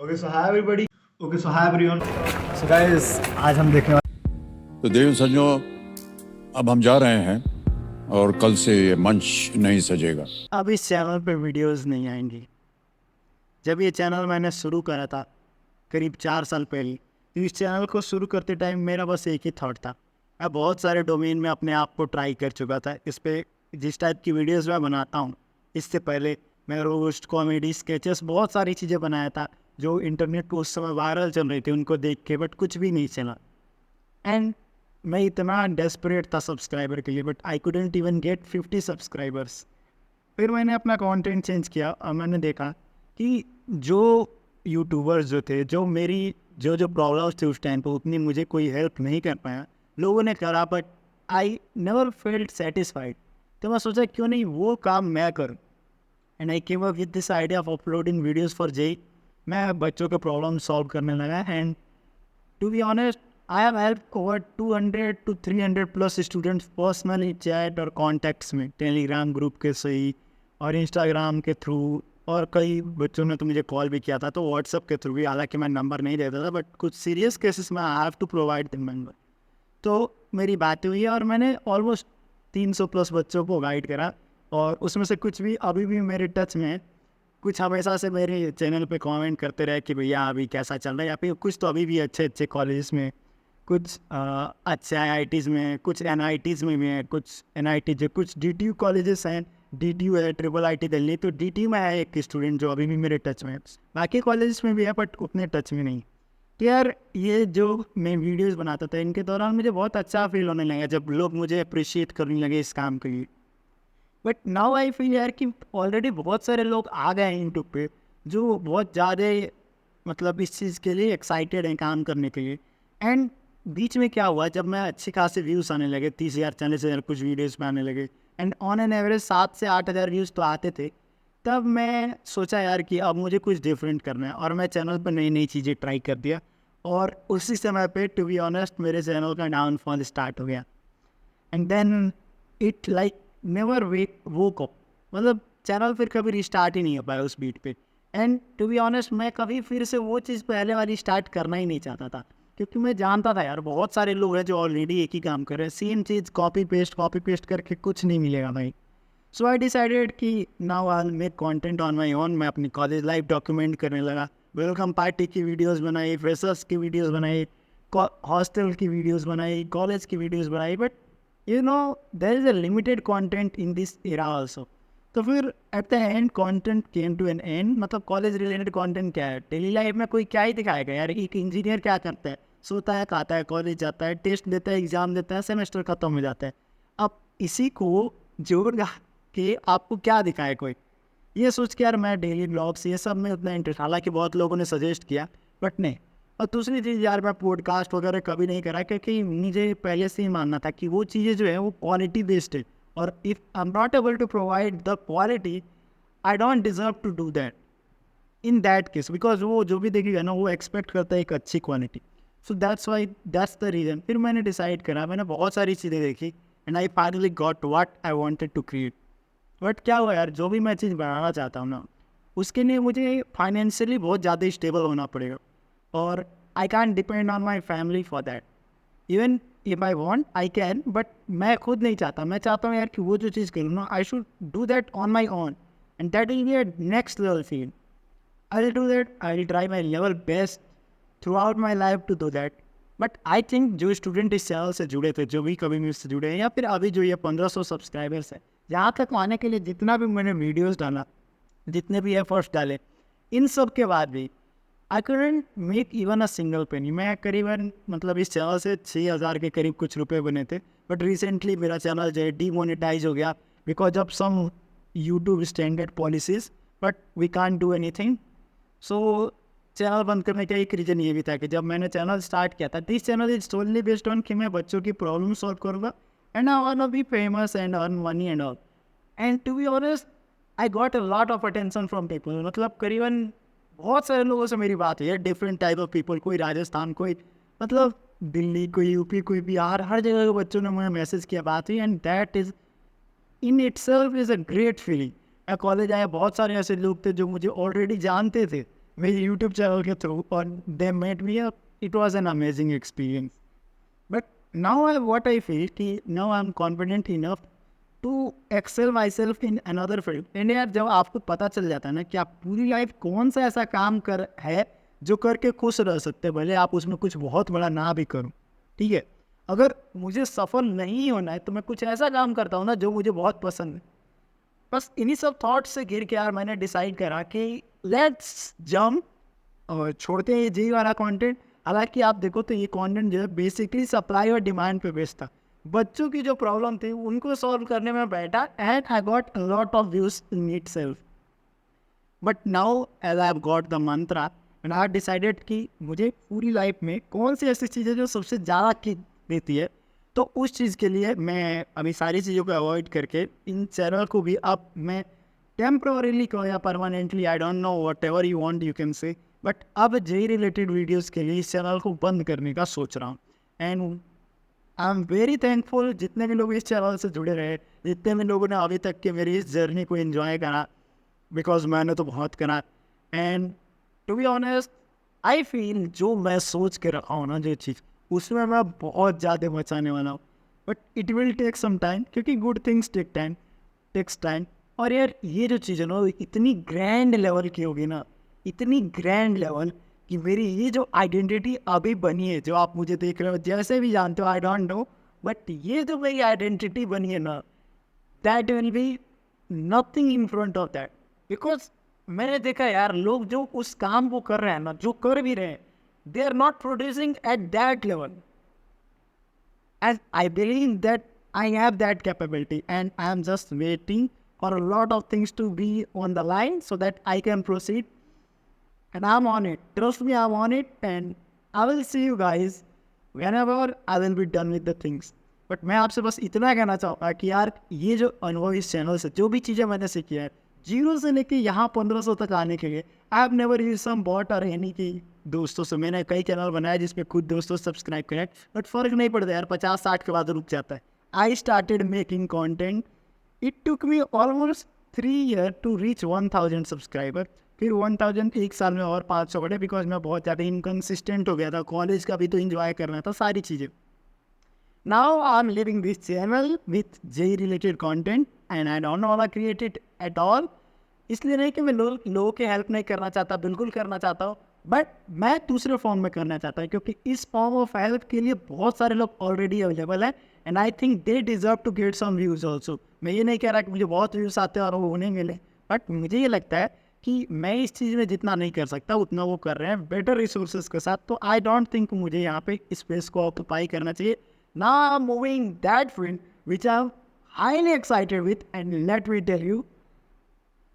Okay so hi everybody. Okay so hi everyone. So guys आज हम देखने तो देव संजो, अब हम जा रहे हैं और कल से ये मंच नहीं सजेगा। अब इस चैनल पे वीडियोस नहीं आएंगी। जब ये चैनल मैंने शुरू करा था करीब 4 साल पहले, तो इस चैनल को शुरू करते टाइम मेरा बस एक ही थॉट था। मैं बहुत सारे डोमेन में अपने आप को ट्राई कर चुका था। इस पे जिस टाइप की वीडियोस मैं बनाता हूँ, इससे पहले मैं रोस्ट, कॉमेडी, स्केचेस बहुत सारी चीज़ें बनाया था जो इंटरनेट पर उस समय वायरल चल रही थी उनको देख के, बट कुछ भी नहीं चला। एंड मैं इतना डेस्परेट था सब्सक्राइबर के लिए, but I couldn't even get 50 subscribers. फिर मैंने अपना कंटेंट चेंज किया और मैंने देखा कि जो यूट्यूबर्स जो थे, जो मेरी जो प्रॉब्लम्स थे उस टाइम पर उतनी मुझे कोई हेल्प नहीं कर पाया, लोगों ने करा, but I never felt satisfied. तो मैं सोचा क्यों नहीं वो काम मैं करूँ। And I came up with this idea of uploading videos for JEE. मैं बच्चों के प्रॉब्लम सॉल्व करने लगा। And to be honest, I have helped over 200 to 300 plus students personally chat और कॉन्टैक्ट्स में, टेलीग्राम ग्रुप के सही और इंस्टाग्राम के थ्रू, और कई बच्चों ने तो मुझे कॉल भी किया था तो व्हाट्सअप के थ्रू भी, हालांकि मैं नंबर नहीं देता था, बट कुछ सीरियस केसेस में I have to provide the number. तो मेरी बात हुई और मैंने ऑलमोस्ट 300 प्लस बच्चों को गाइड करा, और उसमें से कुछ भी अभी भी मेरे टच में है। कुछ हमेशा से मेरे चैनल पे कमेंट करते रहे कि भैया अभी कैसा चल रहा है, या फिर कुछ तो अभी भी अच्छे अच्छे कॉलेज में, कुछ अच्छे आईआईटीज़ में, कुछ एनआईटीज़ में भी हैं, कुछ एनआईटी जो, कुछ डीटीयू कॉलेजेस हैं, डीटीयू है, ट्रिपल आईटी दिल्ली, तो डीटीयू में है एक स्टूडेंट जो अभी भी मेरे टच में है। बाकी कॉलेजेस में भी है बट उतने टच में नहीं। तो यार ये जो मैं वीडियोस बनाता था इनके दौरान मुझे बहुत अच्छा फील होने लगा जब लोग मुझे अप्रिशिएट करने लगे इस काम के लिए। बट नाउ आई फील यार कि ऑलरेडी बहुत सारे लोग आ गए हैं यूट्यूब पे जो बहुत ज़्यादा मतलब इस चीज़ के लिए एक्साइटेड हैं काम करने के लिए। एंड बीच में क्या हुआ, जब मैं अच्छे खासे व्यूज़ आने लगे, 30,000 40,000 कुछ वीडियोस में आने लगे, एंड ऑन एन एवरेज 7 से 8,000 व्यूज़ तो आते थे, तब मैं सोचा यार कि अब मुझे कुछ डिफरेंट करना है, और मैं चैनल पर नई नई चीज़ें ट्राई कर दिया। और उसी समय पे टू बी ऑनेस्ट मेरे चैनल का डाउनफॉल स्टार्ट हो गया। And then it like never woke up, मतलब चैनल फिर कभी रिस्टार्ट ही नहीं हो पाया उस बीट पे। एंड टू बी ऑनेस्ट मैं कभी फिर से वो चीज़ पहले वाली स्टार्ट करना ही नहीं चाहता था, क्योंकि मैं जानता था यार बहुत सारे लोग हैं जो ऑलरेडी एक ही काम कर रहे हैं, सेम चीज़ कॉपी पेस्ट करके कुछ नहीं मिलेगा भाई। सो आई डिसाइडेड कि now I will make content on my own. मैं अपनी कॉलेज लाइफ डॉक्यूमेंट करने लगा, वेलकम पार्टी की वीडियोस बनाई, फ्रेशर्स की वीडियोस बनाई, हॉस्टल की वीडियोस बनाई, कॉलेज की वीडियोस बनाई, but you know there is a limited content in this era also. तो फिर at the end content came to an end. मतलब कॉलेज रिलेटेड कंटेंट क्या है, डेली लाइफ में कोई क्या ही दिखाएगा यार। एक इंजीनियर क्या करता है, सोता है, खाता है, कॉलेज जाता है, टेस्ट देता है, एग्जाम देता है, सेमेस्टर खत्म हो जाता है। अब इसी को जोड़ कि आपको क्या दिखाए कोई, ये सोच के यार मैं डेली ब्लॉग्स ये सब में उतना इंटरेस्ट, हालांकि बहुत लोगों ने सजेस्ट किया बट नहीं। और दूसरी चीज़ यार मैं पॉडकास्ट वगैरह कभी नहीं करा, क्योंकि मुझे पहले से ही मानना था कि वो चीज़ें जो है वो क्वालिटी बेस्ड है, और if I am not able to provide the quality I don't deserve to do that in that case, because वो जो भी देखेगा ना वो एक्सपेक्ट करता है एक अच्छी quality. So that's the reason. फिर मैंने डिसाइड करा, मैंने बहुत सारी चीज़ें देखी, and I finally got what I wanted to create. But क्या हुआ यार, जो भी मैं चीज़ बनाना चाहता हूँ ना, उसके लिए मुझे फाइनेंशियली बहुत ज़्यादा स्टेबल होना पड़ेगा, और I can depend on my family for that. Even if I want I can, but मैं खुद नहीं चाहता। मैं चाहता हूँ यार कि वो जो चीज़ करूँ ना, I should do that on my own, and that will be a next level feel. I will do that, I will try my level best throughout my life to do that. But I think जो student इस channel से जुड़े थे, जो भी कभी मुझसे जुड़े हैं, या फिर अभी जो ये 1500 सब्सक्राइबर्स हैं, यहाँ तक आने के लिए जितना भी मैंने वीडियोस डाला, जितने भी एफर्ट्स डाले, इन सब के बाद भी आई couldn't make even a single penny. मैं करीबन मतलब इस चैनल से 6,000 के करीब कुछ रुपए बने थे, बट रिसेंटली मेरा चैनल जो है डीमोनेटाइज हो गया because of some YouTube standard policies, but we can't do anything. So channel बंद करने का एक रीज़न ये भी था कि जब मैंने चैनल स्टार्ट किया था, this channel is solely based on कि मैं बच्चों की प्रॉब्लम सॉल्व करूँगा, and I want to be famous and earn money and all. And to be honest I got a lot of attention from people. मतलब करीबन बहुत सारे लोगों से मेरी बात हुई है, डिफरेंट टाइप ऑफ पीपल, कोई राजस्थान, कोई मतलब दिल्ली, कोई यूपी, कोई बिहार, हर जगह के बच्चों ने मुझे मैसेज किया, बात हुई, and that is in itself is a great feeling. मैं कॉलेज आया, बहुत सारे ऐसे लोग थे जो मुझे ऑलरेडी जानते थे, मेरे यूट्यूब चैनल के थ्रू और they met me it was an amazing experience. But now what I feel कि now I'm confident enough to excel myself in another field. And यार जब आपको पता चल जाता है ना कि आप पूरी लाइफ कौन सा ऐसा काम कर है जो करके खुश रह सकते हैं, भले आप उसमें कुछ बहुत बड़ा ना भी करो. ठीक है, अगर मुझे सफल नहीं होना है तो मैं कुछ ऐसा काम करता हूँ ना जो मुझे बहुत पसंद है. बस इन्हीं सब थॉट्स से गिर के यार मैंने डिसाइड करा कि लेट्स जंप और छोड़ते हैं ये जी वाला कंटेंट. हालांकि आप देखो तो ये कंटेंट जो है बेसिकली सप्लाई और डिमांड पे बेस्ड था. बच्चों की जो प्रॉब्लम थी उनको सॉल्व करने में बैठा and I got a lot of views in itself. But now as I have got the mantra and I decided कि मुझे पूरी लाइफ में कौन सी ऐसी चीज़ें जो सबसे ज़्यादा किक देती है, तो उस चीज़ के लिए मैं अभी सारी चीज़ों को अवॉइड करके इन चैनल को भी अब मैं टेम्प्रोरली को या permanently, I don't know, what ever you want you can say, but अब जे रिलेटेड वीडियोस के लिए इस चैनल को बंद करने का सोच रहा हूँ. And I am very thankful जितने भी लोग इस चैनल से जुड़े रहे, जितने भी लोगों ने अभी तक के मेरी इस जर्नी को एंजॉय करा, बिकॉज मैंने तो बहुत करा. And to be honest I feel जो मैं सोच के रखा हूँ ना जो चीज़, उसमें मैं बहुत ज़्यादा बचाने वाला हूँ. But it will take some time, क्योंकि गुड थिंग्स टेक्स टाइम. और यार ये जो चीज़ है ना इतनी ग्रैंड लेवल की होगी ना, इतनी ग्रैंड लेवल कि मेरी ये जो आइडेंटिटी अभी बनी है, जो आप मुझे देख रहे हो, जैसे भी जानते हो, आई डोंट नो, बट ये जो मेरी आइडेंटिटी बनी है ना, that will be nothing in front of that. Because मैंने देखा यार लोग जो उस काम को कर रहे हैं ना, जो कर भी रहे हैं, they are not producing at that level. And I believe that I have that capability and I am just waiting for a lot of things to be on the line so that I can proceed. And I'm on it. Trust me, I'm on it and I will see you guys whenever I will be done with the things. But मैं आपसे बस इतना कहना चाहूँगा कि यार ये जो अनुभव इस चैनल से, जो भी चीज़ें मैंने सीखी है, 0 से लेके यहाँ 1500 तक आने के लिए, I have never used some bot और एनी की दोस्तों से. मैंने कई चैनल बनाया जिसमें खुद दोस्तों सब्सक्राइब करें, बट फ़र्क नहीं पड़ता यार, 50-60 के बाद रुक जाता है. I started making content, it took me almost 3 years to reach 1000 subscriber. फिर 1000 एक साल में और 500 बढ़े, बिकॉज मैं बहुत ज़्यादा इनकन्सिस्टेंट हो गया था, कॉलेज का भी तो इंजॉय करना था, सारी चीज़ें. Now I M living this channel with J related content and I don't know create it at all. इसलिए नहीं कि मैं लोगों की हेल्प नहीं करना चाहता, बिल्कुल करना चाहता हूँ, बट मैं दूसरे फॉर्म में करना चाहता हूँ, क्योंकि इस फॉर्म ऑफ हेल्प के लिए बहुत सारे लोग ऑलरेडी अवेलेबल हैं and I think they deserve to get some views also. मैं ये नहीं कह रहा कि मुझे बहुत व्यूज़ आते हैं और वो उन्हें मिले, बट मुझे ये लगता है कि मैं इस चीज़ में जितना नहीं कर सकता उतना वो कर रहे हैं बेटर रिसोर्सेज के साथ. तो आई डोंट थिंक मुझे यहाँ पे स्पेस को ऑक्यूपाई करना चाहिए. Now I am moving that field which I am highly excited with and let me tell you,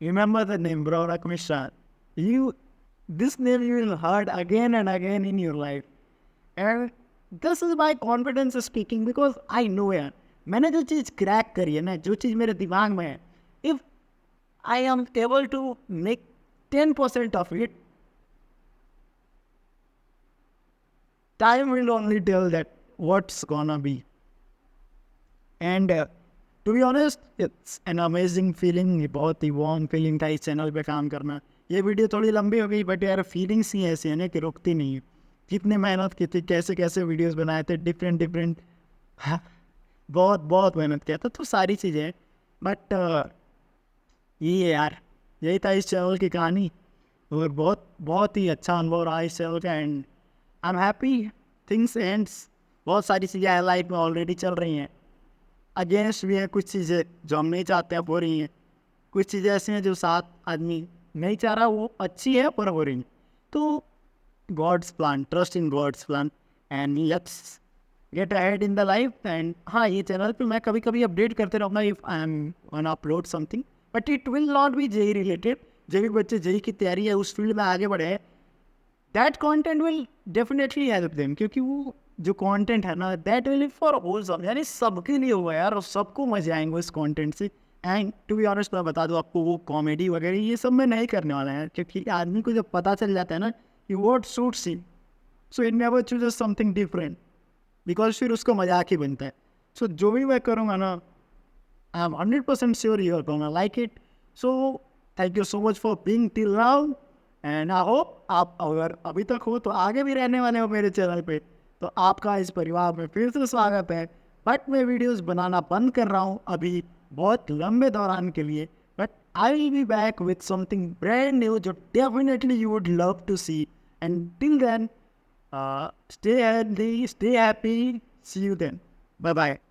remember the name Bro Mishra. This name you will heard again and again in your life. And this is my confidence speaking because I know यार मैंने जो चीज़ crack करी है ना, जो चीज़ मेरे दिमाग में है, if I am able to make 10% of it, time will only tell that what's gonna be. And to be honest it's an amazing feeling. बहुत ही वार्म फीलिंग था इस चैनल पे काम करना. ये वीडियो थोड़ी लंबी हो गई, बट यार फीलिंग्स ही ऐसी है ना कि रुकती नहीं है. कितने मेहनत की थी, कैसे कैसे वीडियोस बनाए थे, डिफरेंट बहुत मेहनत किया था, तो सारी चीज़ें. बट ये यार यही था इस चैनल की कहानी, और बहुत ही अच्छा अनुभव रहा इस चैनल का. And I am happy things ends. बहुत सारी चीज़ें लाइफ में ऑलरेडी चल रही हैं. अगेंस्ट भी है कुछ चीज़ें जो हम नहीं चाहते हैं, हो रही हैं. कुछ चीज़ें ऐसी हैं जो साथ आदमी नहीं चाह रहा, वो अच्छी है पर हो रही. तो God's plan, trust in God's plan and let's get ahead in the life. And हाँ, ये चैनल पे मैं कभी कभी अपडेट करते रहूँगा if I am one upload something, but it will not be JEE related. जो भी बच्चे जेई की तैयारी है उस फील्ड में आगे बढ़े हैं, that content will definitely help them, क्योंकि वो जो कंटेंट है ना दैट विल फॉर होलसम, यानी सबके लिए हुआ यार, और सबको मजे आएंगे उस कंटेंट से. एंड टू बी ऑनेस्ट मैं बता दूँ आपको, वो कॉमेडी वगैरह ये सब मैं नहीं करने वाला है, क्योंकि आदमी को जब पता चल जाता है ना कि what suits him, so it never chooses something different, because फिर उसको मजाक ही बनता है. सो जो भी मैं करूँगा ना, I am 100% sure you are gonna like it. So thank you so much for being till now and I hope आप अगर अभी तक हो तो आगे भी रहने वाले हो मेरे चैनल पे, तो आपका इस परिवार में फिर से स्वागत है। बट मैं वीडियोस बनाना बंद कर रहा हूँ अभी बहुत लंबे दौरान के लिए, but I will be back with something brand new जो definitely you would love to see. And till then, stay healthy, stay happy. See you then. Bye bye.